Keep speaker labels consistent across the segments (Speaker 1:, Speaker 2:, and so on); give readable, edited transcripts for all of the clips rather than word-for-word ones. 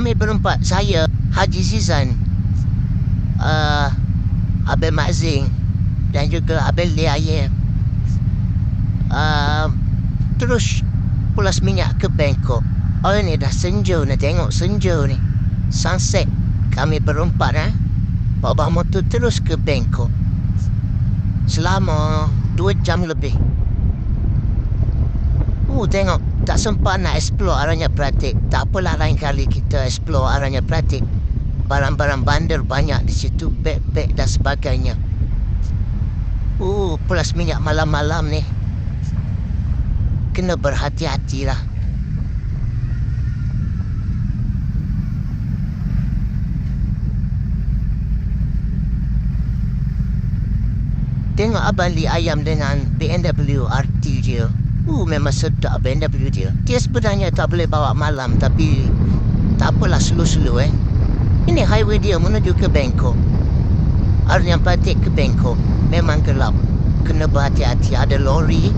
Speaker 1: kami berempat, saya, Haji Zizan, Abel Mazing dan juga Abel Liaye, terus pulas minyak ke Bangkok. Oh ni dah senja ni, tengok senja ni, sunset. Kami berempat bawa motor terus ke Bangkok selama 2 jam lebih. Tengok, tak sempat nak explore Aranya Pratik. Tak apalah, lain kali kita explore Aranya Pratik. Barang-barang bandar banyak di situ, beg-beg dan sebagainya. Pulas minyak malam-malam ni, kena berhati-hati lah. Tengok abang li ayam dengan BMW RT dia. Memang sedap BMW dia. Dia sebenarnya tak boleh bawa malam, tapi tak apalah, slow-slow Ini highway dia menuju ke Bangkok. Aranya Pratik ke Bangkok memang gelap. Kena berhati-hati. Ada lori,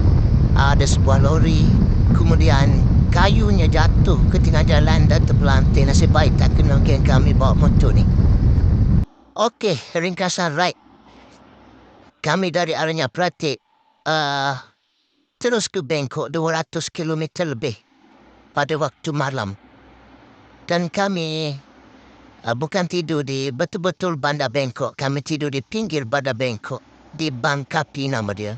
Speaker 1: ada sebuah lori, kemudian kayunya jatuh ke tengah jalan dan terpelanting. Nasib baik tak kena geng kami bawa motor ni. Okey, ringkasan ride kami dari Aranya Pratik terus ke Bangkok 200 km lebih pada waktu malam. Dan kami bukan tidur di betul-betul bandar Bangkok. Kami tidur di pinggir bandar Bangkok, di Bangkapi nama dia.